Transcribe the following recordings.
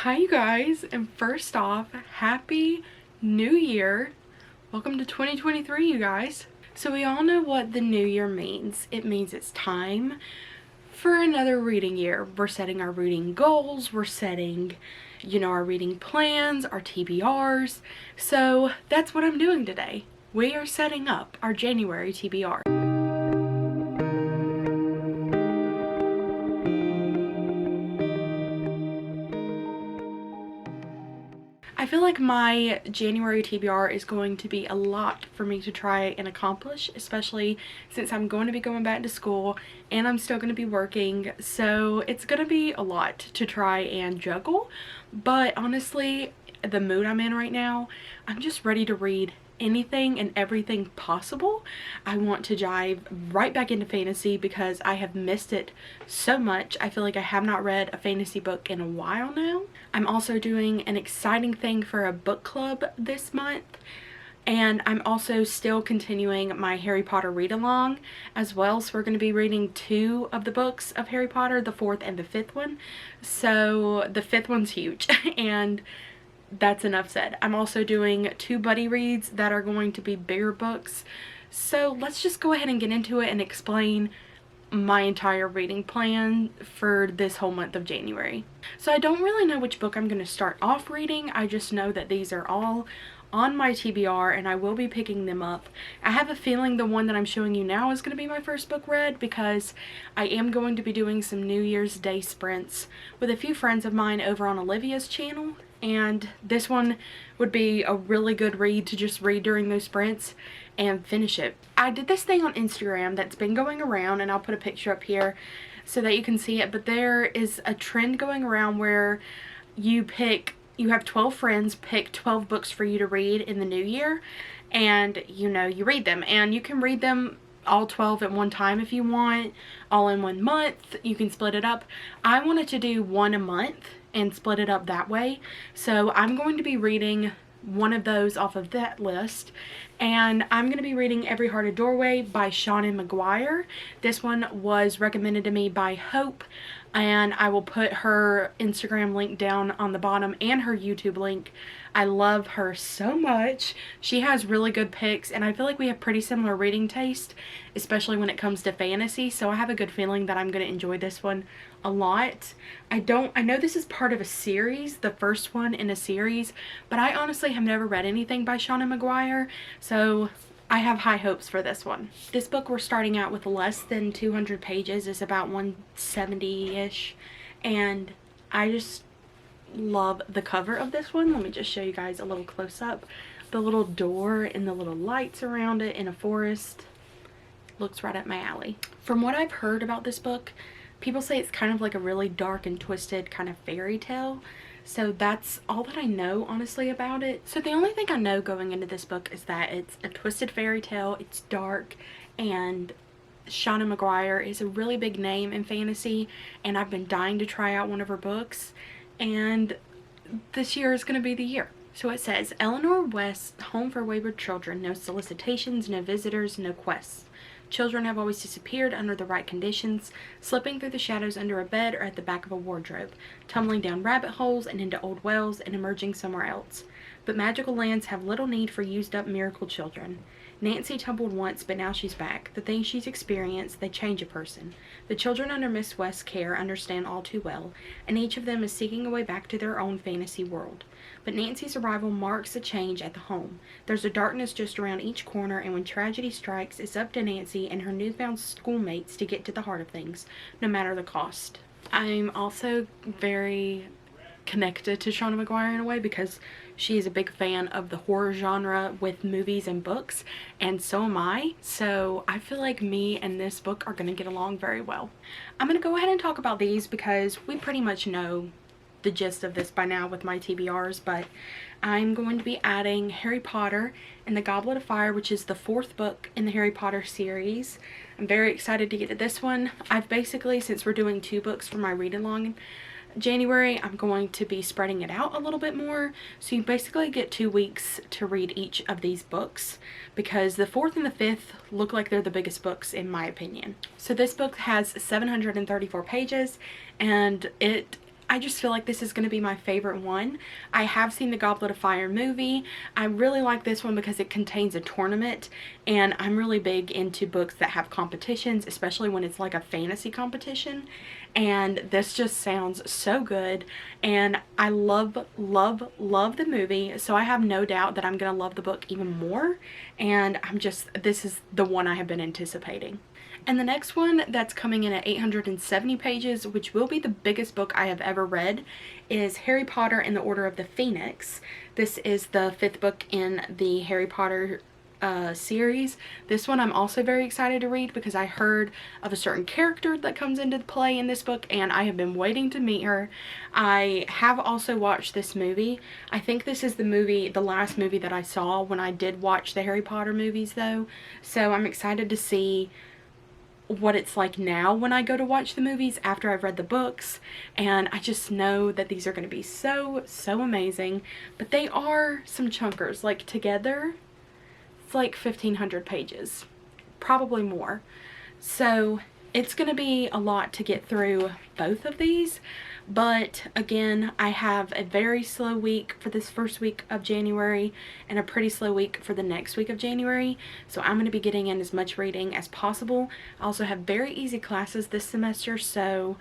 Hi you guys, and first off, happy new year. Welcome to 2023, you guys. So we all know what the new year means. It means it's time for another reading year. We're setting our reading goals, we're setting, our reading plans, our TBRs. So that's what I'm doing today. We are setting up our January TBR. I feel like my January TBR is going to be a lot for me to try and accomplish, especially since I'm going to be going back to school and I'm still going to be working. So it's going to be a lot to try and juggle. But honestly, the mood I'm in right now, I'm just ready to read anything and everything possible. I want to dive right back into fantasy because I have missed it so much. I feel like I have not read a fantasy book in a while now. I'm also doing an exciting thing for a book club this month, and I'm also still continuing my Harry Potter read along as well. So we're going to be reading 2 of the books of Harry Potter, the 4th and the 5th one. So the 5th one's huge and that's enough said. I'm also doing 2 buddy reads that are going to be bigger books. So let's just go ahead and get into it and explain my entire reading plan for this whole month of January. So I don't really know which book I'm going to start off reading. I just know that these are all on my TBR and I will be picking them up. I have a feeling the one that I'm showing you now is going to be my first book read because I am going to be doing some New Year's Day sprints with a few friends of mine over on Olivia's channel. And this one would be a really good read to just read during those sprints and finish it. I did this thing on Instagram that's been going around, and I'll put a picture up here so that you can see it, but there is a trend going around where you have 12 friends pick 12 books for you to read in the new year, and you read them, and you can read them all 12 at one time if you want, all in one month. You can split it up. I wanted to do one a month and split it up that way, so I'm going to be reading one of those off of that list, and I'm going to be reading Every Hearted Doorway by Seanan McGuire. This one was recommended to me by Hope, and I will put her Instagram link down on the bottom and her YouTube link. I love her so much. She has really good picks, and I feel like we have pretty similar reading taste, especially when it comes to fantasy, so I have a good feeling that I'm going to enjoy this one a lot. I know this is part of a series, the first one in a series, but I honestly have never read anything by Seanan McGuire, so I have high hopes for this one. This book we're starting out with less than 200 pages. It's about 170-ish, and I just love the cover of this one. Let me just show you guys a little close-up. The little door and the little lights around it in a forest looks right up my alley. From what I've heard about this book, people say it's kind of like a really dark and twisted kind of fairy tale. So that's all that I know, honestly, about it. So the only thing I know going into this book is that it's a twisted fairy tale, it's dark, and Seanan McGuire is a really big name in fantasy, and I've been dying to try out one of her books, and this year is going to be the year. So it says, Eleanor West's Home for Wayward Children. No solicitations, no visitors, no quests. Children have always disappeared under the right conditions, slipping through the shadows under a bed or at the back of a wardrobe, tumbling down rabbit holes and into old wells and emerging somewhere else. But magical lands have little need for used-up miracle children. Nancy tumbled once, but now she's back. The things she's experienced, they change a person. The children under Miss West's care understand all too well, and each of them is seeking a way back to their own fantasy world. But Nancy's arrival marks a change at the home. There's a darkness just around each corner, and when tragedy strikes, it's up to Nancy and her newfound schoolmates to get to the heart of things, no matter the cost. I'm also very connected to Seanan McGuire in a way because she is a big fan of the horror genre with movies and books, and so am I. So I feel like me and this book are going to get along very well. I'm going to go ahead and talk about these because we pretty much know the gist of this by now with my TBRs, but I'm going to be adding Harry Potter and the Goblet of Fire, which is the 4th book in the Harry Potter series. I'm very excited to get to this one. I've basically, since we're doing 2 books for my read along January, I'm going to be spreading it out a little bit more, so you basically get 2 weeks to read each of these books because the 4th and the 5th look like they're the biggest books in my opinion. So this book has 734 pages, and it I just feel like this is going to be my favorite one. I have seen the Goblet of Fire movie. I really like this one because it contains a tournament, and I'm really big into books that have competitions, especially when it's like a fantasy competition, and this just sounds so good. And I love the movie, so I have no doubt that I'm going to love the book even more, and this is the one I have been anticipating. And the next one that's coming in at 870 pages, which will be the biggest book I have ever read, is Harry Potter and the Order of the Phoenix. This is the 5th book in the Harry Potter series. This one I'm also very excited to read because I heard of a certain character that comes into play in this book, and I have been waiting to meet her. I have also watched this movie. I think this is the last movie that I saw when I did watch the Harry Potter movies though, so I'm excited to see what it's like now when I go to watch the movies after I've read the books, and I just know that these are going to be so amazing. But they are some chunkers. Like together it's like 1,500 pages, probably more, so it's going to be a lot to get through both of these. But again, I have a very slow week for this first week of January and a pretty slow week for the next week of January, so I'm going to be getting in as much reading as possible. I also have very easy classes this semester, so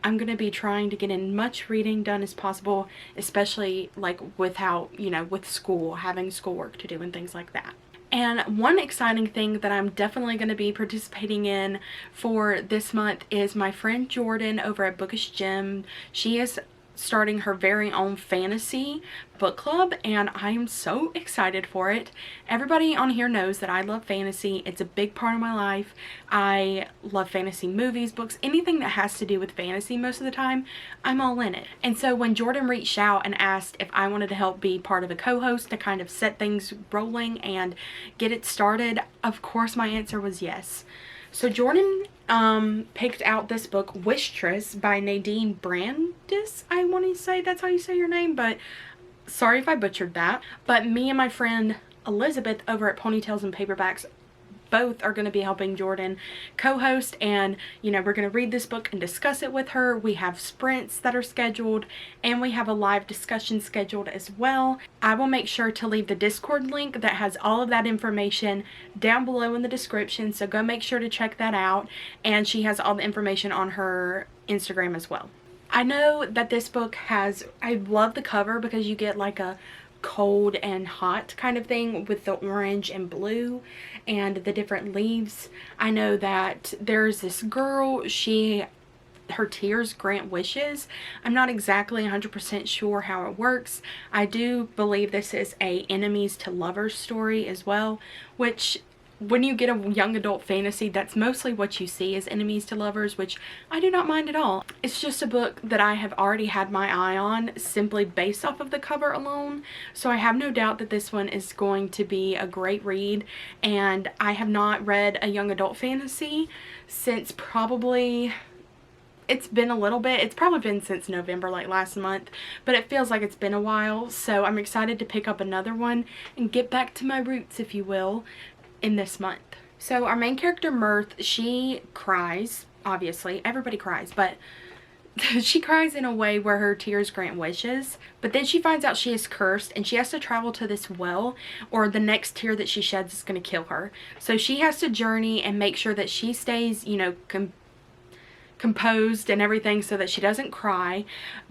I'm going to be trying to get in much reading done as possible, especially like without, with school, having schoolwork to do and things like that. And one exciting thing that I'm definitely going to be participating in for this month is my friend Jordan over at Bookish Gem. She is starting her very own fantasy book club, and I am so excited for it. Everybody on here knows that I love fantasy. It's a big part of my life. I love fantasy movies, books, anything that has to do with fantasy. Most of the time I'm all in it. And so when Jordan reached out and asked if I wanted to help be part of a co-host to kind of set things rolling and get it started, of course my answer was yes. So Jordan picked out this book, Wishtress by Nadine Brandis. I want to say that's how you say your name, but sorry if I butchered that. But me and my friend Elizabeth over at Ponytails and Paperbacks both are going to be helping Jordan co-host, and we're going to read this book and discuss it with her. We have sprints that are scheduled, and we have a live discussion scheduled as well. I will make sure to leave the Discord link that has all of that information down below in the description, so go make sure to check that out. And she has all the information on her Instagram as well. I know that this book I love the cover because you get like a cold and hot kind of thing with the orange and blue and the different leaves. I know that there's this girl, her tears grant wishes. I'm not exactly 100% sure how it works. I do believe this is a enemies to lovers story as well, which when you get a young adult fantasy, that's mostly what you see is enemies to lovers, which I do not mind at all. It's just a book that I have already had my eye on simply based off of the cover alone, so I have no doubt that this one is going to be a great read. And I have not read a young adult fantasy since probably, it's been a little bit, it's probably been since November, like last month, but it feels like it's been a while, so I'm excited to pick up another one and get back to my roots, if you will, in this month. So our main character Mirth, she cries, obviously everybody cries, but she cries in a way where her tears grant wishes, but then she finds out she is cursed and she has to travel to this well, or the next tear that she sheds is going to kill her. So she has to journey and make sure that she stays, composed and everything so that she doesn't cry.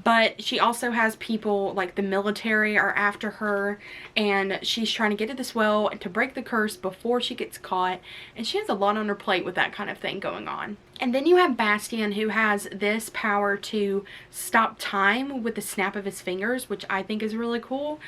But she also has people like the military are after her, and she's trying to get to this well to break the curse before she gets caught, and she has a lot on her plate with that kind of thing going on. And then you have Bastian, who has this power to stop time with the snap of his fingers, which I think is really cool.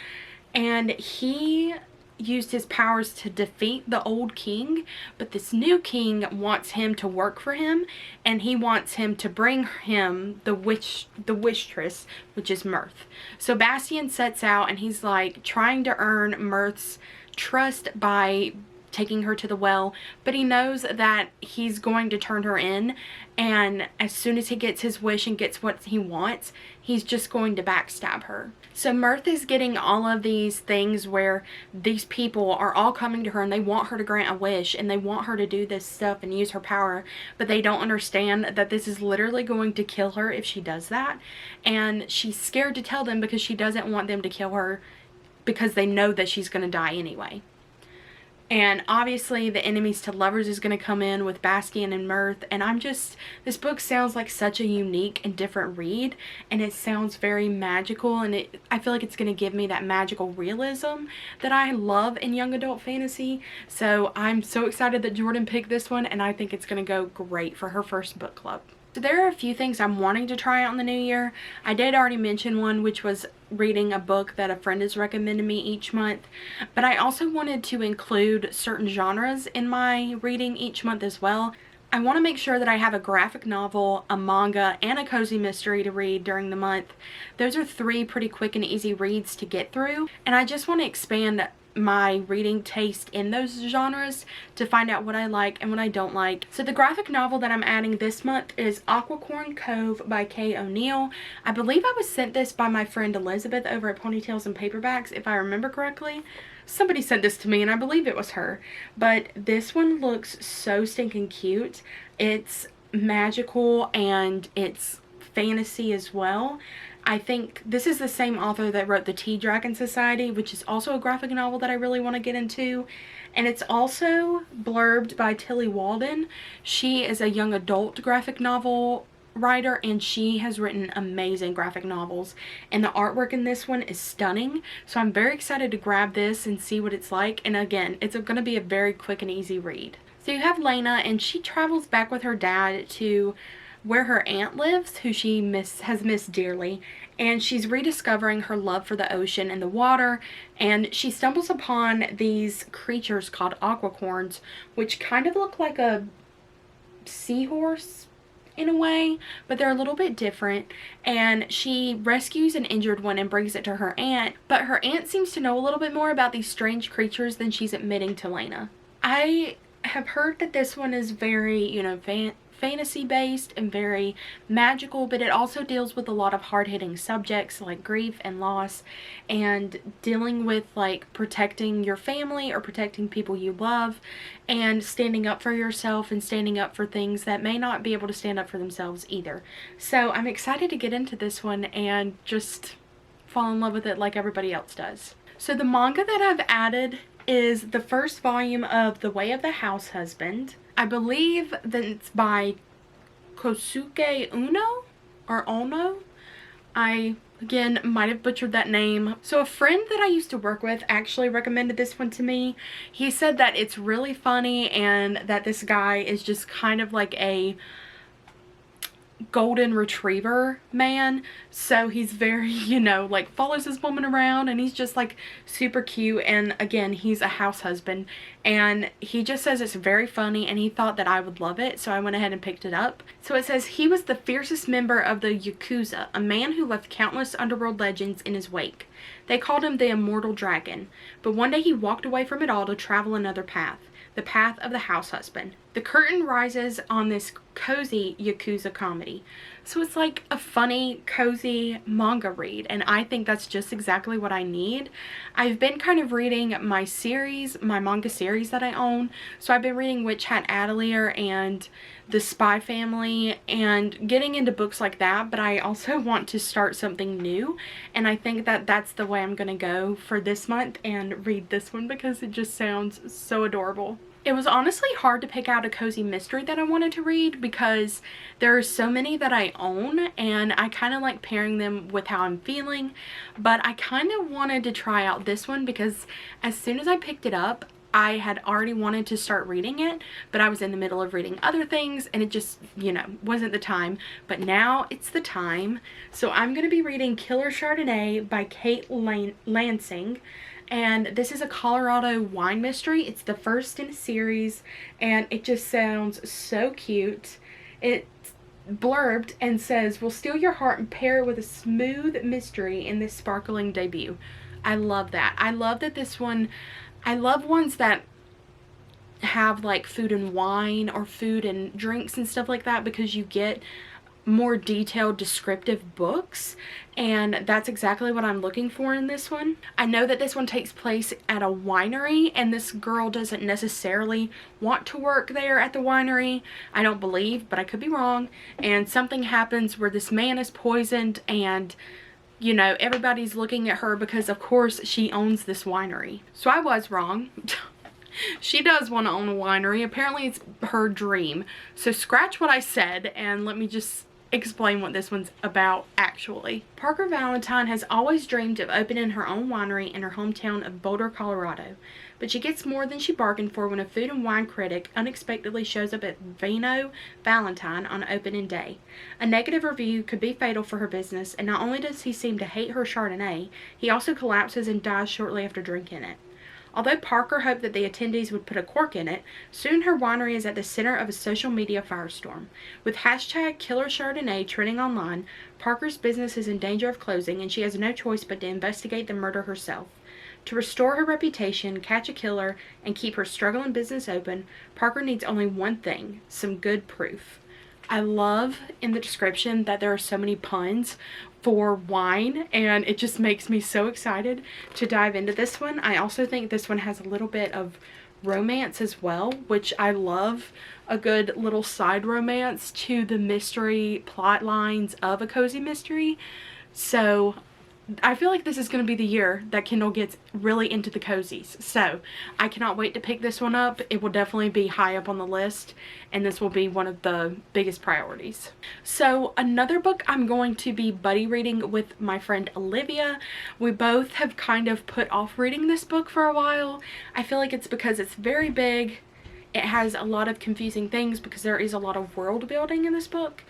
And he used his powers to defeat the old king, but this new king wants him to work for him, and he wants him to bring him the Wishtress, which is Mirth. So Bastian sets out and he's like trying to earn Mirth's trust by taking her to the well, but he knows that he's going to turn her in, and as soon as he gets his wish and gets what he wants, he's just going to backstab her. So Mirth is getting all of these things where these people are all coming to her and they want her to grant a wish and they want her to do this stuff and use her power, but they don't understand that this is literally going to kill her if she does that. And she's scared to tell them because she doesn't want them to kill her because they know that she's going to die anyway. And obviously the enemies to lovers is going to come in with Bastian and Mirth, and this book sounds like such a unique and different read, and it sounds very magical, and I feel like it's going to give me that magical realism that I love in young adult fantasy. So I'm so excited that Jordan picked this one, and I think it's going to go great for her first book club. So there are a few things I'm wanting to try out in the new year. I did already mention one, which was reading a book that a friend has recommended me each month, but I also wanted to include certain genres in my reading each month as well. I want to make sure that I have a graphic novel, a manga, and a cozy mystery to read during the month. Those are 3 pretty quick and easy reads to get through, and I just want to expand my reading taste in those genres to find out what I like and what I don't like. So the graphic novel that I'm adding this month is Aquicorn Cove by Kay O'Neill. I believe I was sent this by my friend Elizabeth over at Ponytails and Paperbacks, if I remember correctly. Somebody sent this to me and I believe it was her. But this one looks so stinking cute. It's magical and it's fantasy as well. I think this is the same author that wrote The Tea Dragon Society, which is also a graphic novel that I really want to get into. And it's also blurbed by Tilly Walden. She is a young adult graphic novel writer and she has written amazing graphic novels. And the artwork in this one is stunning. So I'm very excited to grab this and see what it's like. And again, it's going to be a very quick and easy read. So you have Lena, and she travels back with her dad to where her aunt lives, who she has missed dearly, and she's rediscovering her love for the ocean and the water, and she stumbles upon these creatures called aquicorns, which kind of look like a seahorse in a way, but they're a little bit different, and she rescues an injured one and brings it to her aunt, but her aunt seems to know a little bit more about these strange creatures than she's admitting to Lena. I have heard that this one is very, you know, fantasy based and very magical, but it also deals with a lot of hard-hitting subjects like grief and loss and dealing with like protecting your family or protecting people you love and standing up for yourself and standing up for things that may not be able to stand up for themselves either. So I'm excited to get into this one and just fall in love with it like everybody else does. So the manga that I've added is the first volume of The Way of the House Husband. I believe that it's by Kousuke Oono or Oono. I, again, might have butchered that name. So a friend that I used to work with actually recommended this one to me. He said that it's really funny and that this guy is just kind of like a golden retriever man, so he's very, you know, like follows his woman around and he's just like super cute, and again, he's a house husband, and he just says it's very funny and he thought that I would love it, so I went ahead and picked it up. So it says he was the fiercest member of the Yakuza, a man who left countless underworld legends in his wake. They called him the Immortal Dragon, but one day he walked away from it all to travel another path. The path of the house husband. The curtain rises on this cozy Yakuza comedy. So it's like a funny, cozy manga read, and I think that's just exactly what I need. I've been kind of reading my manga series that I own. So I've been reading Witch Hat Atelier and The Spy Family and getting into books like that, but I also want to start something new, and I think that that's the way I'm gonna go for this month and read this one because it just sounds so adorable. It was honestly hard to pick out a cozy mystery that I wanted to read because there are so many that I own and I kind of like pairing them with how I'm feeling, but I kind of wanted to try out this one because as soon as I picked it up, I had already wanted to start reading it, but I was in the middle of reading other things and it just, you know, wasn't the time. But now it's the time. So I'm going to be reading Killer Chardonnay by Kate Lansing. And this is a Colorado wine mystery. It's the first in a series and it just sounds so cute. It's blurbed and says, "We'll steal your heart and pair it with a smooth mystery in this sparkling debut." I love that. I love that this one, I love ones that have like food and wine or food and drinks and stuff like that because you get more detailed descriptive books, and that's exactly what I'm looking for in this one. I know that this one takes place at a winery, and this girl doesn't necessarily want to work there at the winery. I don't believe, but I could be wrong, and something happens where this man is poisoned, and you know, everybody's looking at her because of course she owns this winery. So I was wrong. She does want to own a winery. Apparently it's her dream. So scratch what I said and let me just explain what this one's about actually. Parker Valentine has always dreamed of opening her own winery in her hometown of Boulder, Colorado. But she gets more than she bargained for when a food and wine critic unexpectedly shows up at Vino Valentine on opening day. A negative review could be fatal for her business, and not only does he seem to hate her Chardonnay, he also collapses and dies shortly after drinking it. Although Parker hoped that the attendees would put a cork in it, soon her winery is at the center of a social media firestorm. With hashtag Killer Chardonnay trending online, Parker's business is in danger of closing, and she has no choice but to investigate the murder herself. To restore her reputation, catch a killer, and keep her struggling business open, Parker needs only one thing: some good proof. I love in the description that there are so many puns for wine, and it just makes me so excited to dive into this one. I also think this one has a little bit of romance as well, which I love. A good little side romance to the mystery plot lines of a cozy mystery. So I feel like this is going to be the year that Kindle gets really into the cozies. So I cannot wait to pick this one up. It will definitely be high up on the list, and this will be one of the biggest priorities. So another book I'm going to be buddy reading with my friend Olivia. We both have kind of put off reading this book for a while. I feel like it's because it's very big. It has a lot of confusing things because there is a lot of world building in this book,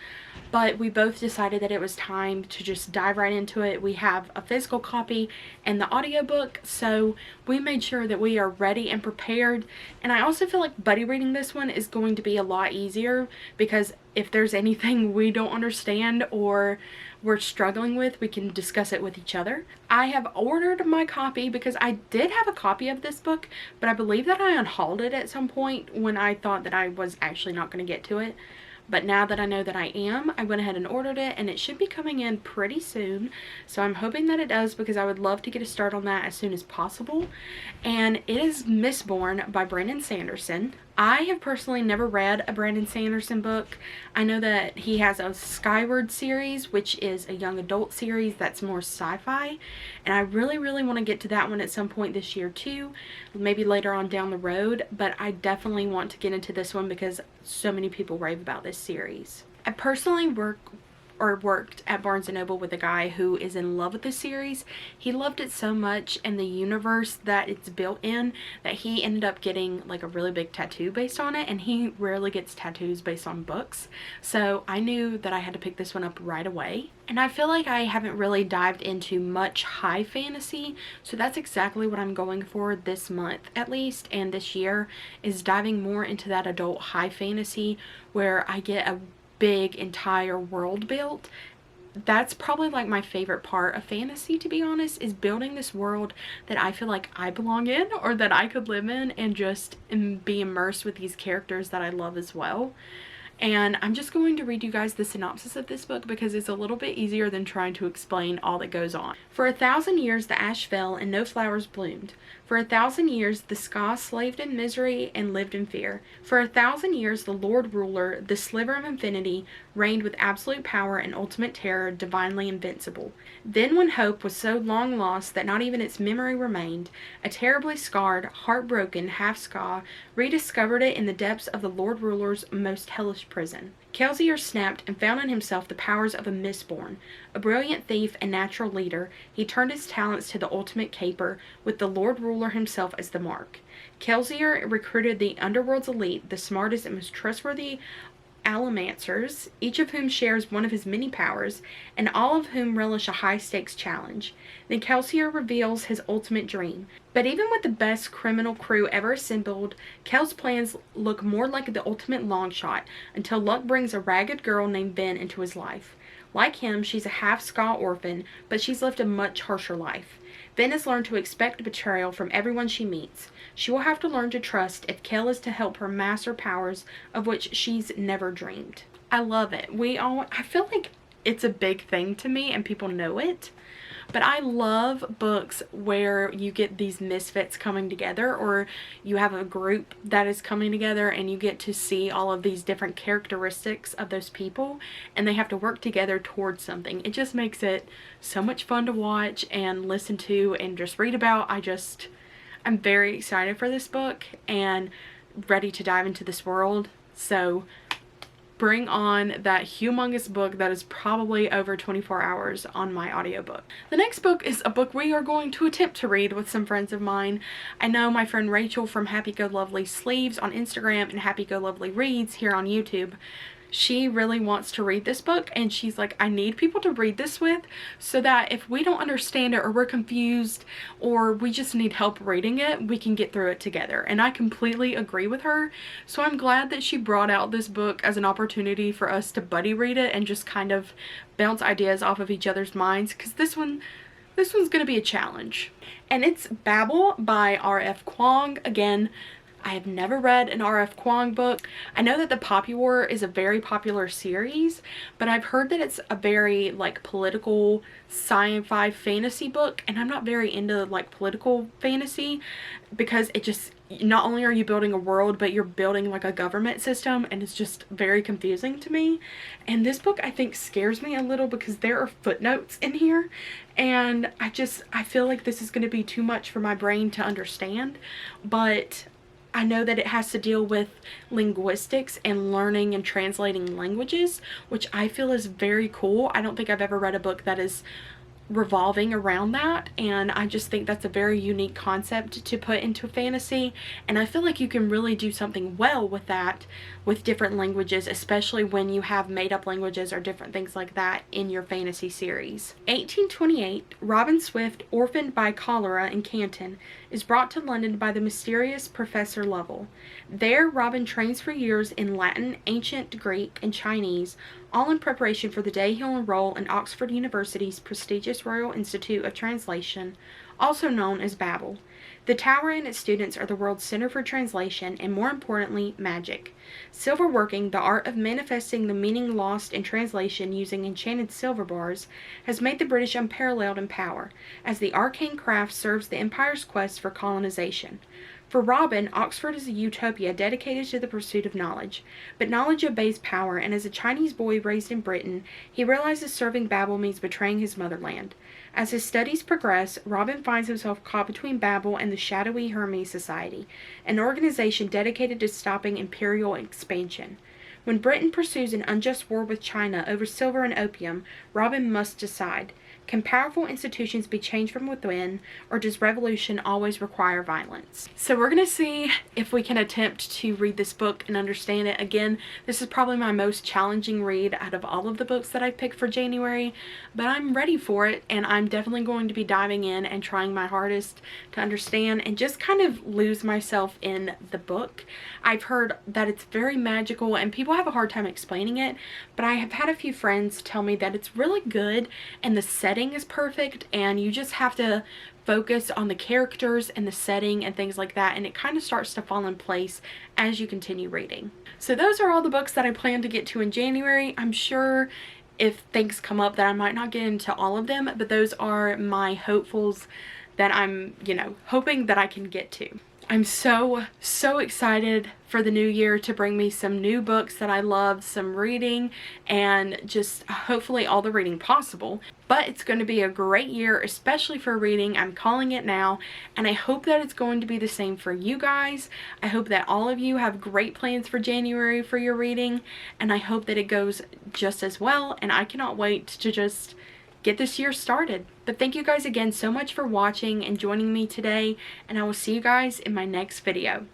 but we both decided that it was time to just dive right into it. We have a physical copy and the audiobook, so we made sure that we are ready and prepared. And I also feel like buddy reading this one is going to be a lot easier because if there's anything we don't understand or we're struggling with, we can discuss it with each other. I have ordered my copy because I did have a copy of this book, but I believe that I unhauled it at some point when I thought that I was actually not going to get to it. But now that I know that I am, I went ahead and ordered it, and it should be coming in pretty soon. So I'm hoping that it does because I would love to get a start on that as soon as possible. And it is Mistborn by Brandon Sanderson. I have personally never read a Brandon Sanderson book. I know that he has a Skyward series, which is a young adult series that's more sci-fi. And I really want to get to that one at some point this year too. Maybe later on down the road. But I definitely want to get into this one because so many people rave about this series. I personally worked at Barnes & Noble with a guy who is in love with the series. He loved it so much and the universe that it's built in that he ended up getting like a really big tattoo based on it, and he rarely gets tattoos based on books. So I knew that I had to pick this one up right away. And I feel like I haven't really dived into much high fantasy, so that's exactly what I'm going for this month at least, and this year is diving more into that adult high fantasy where I get a big entire world built. That's probably like my favorite part of fantasy, to be honest, is building this world that I feel like I belong in or that I could live in and just be immersed with these characters that I love as well. And I'm just going to read you guys the synopsis of this book because it's a little bit easier than trying to explain all that goes on. For 1,000 years the ash fell and no flowers bloomed. For 1,000 years the sky slaved in misery and lived in fear. For 1,000 years the Lord Ruler, the sliver of infinity, reigned with absolute power and ultimate terror, divinely invincible. Then when hope was so long lost that not even its memory remained, a terribly scarred, heartbroken half-ska rediscovered it in the depths of the Lord Ruler's most hellish prison. Kelsier snapped and found in himself the powers of a Mistborn. A brilliant thief and natural leader, he turned his talents to the ultimate caper, with the Lord Ruler himself as the mark. Kelsier recruited the underworld's elite, the smartest and most trustworthy allomancers, each of whom shares one of his many powers, and all of whom relish a high-stakes challenge. Then Kelsier reveals his ultimate dream. But even with the best criminal crew ever assembled, Kel's plans look more like the ultimate long shot, until luck brings a ragged girl named Ben into his life. Like him, she's a half-ska orphan, but she's lived a much harsher life. Ben has learned to expect betrayal from everyone she meets. She will have to learn to trust if Kel is to help her master powers of which she's never dreamed. I love it. I feel like it's a big thing to me and people know it. But I love books where you get these misfits coming together, or you have a group that is coming together and you get to see all of these different characteristics of those people and they have to work together towards something. It just makes it so much fun to watch and listen to and just read about. I'm very excited for this book and ready to dive into this world. So bring on that humongous book that is probably over 24 hours on my audiobook. The next book is a book we are going to attempt to read with some friends of mine. I know my friend Rachel from Happy Go Lovely Sleeves on Instagram and Happy Go Lovely Reads here on YouTube. She really wants to read this book and she's like, I need people to read this with so that if we don't understand it or we're confused or we just need help reading it, we can get through it together. And I completely agree with her. So I'm glad that she brought out this book as an opportunity for us to buddy read it and just kind of bounce ideas off of each other's minds, because this one's going to be a challenge. And it's Babble by R.F. Kuang. Again, I have never read an R.F. Kuang book. I know that The Poppy War is a very popular series, but I've heard that it's a very like political sci-fi fantasy book, and I'm not very into like political fantasy because it just, not only are you building a world, but you're building like a government system, and it's just very confusing to me. And this book I think scares me a little because there are footnotes in here, and I feel like this is going to be too much for my brain to understand. But I know that it has to deal with linguistics and learning and translating languages, which I feel is very cool. I don't think I've ever read a book that is revolving around that, and I just think that's a very unique concept to put into fantasy, and I feel like you can really do something well with that with different languages, especially when you have made-up languages or different things like that in your fantasy series. 1828, Robin Swift, orphaned by cholera in Canton, is brought to London by the mysterious Professor Lovell. There, Robin trains for years in Latin, ancient Greek, and Chinese, all in preparation for the day he'll enroll in Oxford University's prestigious Royal Institute of Translation, also known as Babel. The tower and its students are the world's center for translation and, more importantly, magic. Silverworking, the art of manifesting the meaning lost in translation using enchanted silver bars, has made the British unparalleled in power, as the arcane craft serves the Empire's quest for colonization. For Robin, Oxford is a utopia dedicated to the pursuit of knowledge. But knowledge obeys power, and as a Chinese boy raised in Britain, he realizes serving Babel means betraying his motherland. As his studies progress, Robin finds himself caught between Babel and the shadowy Hermes Society, an organization dedicated to stopping imperial expansion. When Britain pursues an unjust war with China over silver and opium, Robin must decide. Can powerful institutions be changed from within, or does revolution always require violence? So we're going to see if we can attempt to read this book and understand it. Again, this is probably my most challenging read out of all of the books that I've picked for January, but I'm ready for it, and I'm definitely going to be diving in and trying my hardest to understand and just kind of lose myself in the book. I've heard that it's very magical and people have a hard time explaining it, but I have had a few friends tell me that it's really good and the setting is perfect, and you just have to focus on the characters and the setting and things like that, and it kind of starts to fall in place as you continue reading. So those are all the books that I plan to get to in January. I'm sure if things come up that I might not get into all of them, but those are my hopefuls that I'm, hoping that I can get to. I'm so excited for the new year to bring me some new books that I love, some reading, and just hopefully all the reading possible. But it's going to be a great year, especially for reading. I'm calling it now, and I hope that it's going to be the same for you guys. I hope that all of you have great plans for January for your reading, and I hope that it goes just as well, and I cannot wait to just get this year started. But thank you guys again so much for watching and joining me today, and I will see you guys in my next video.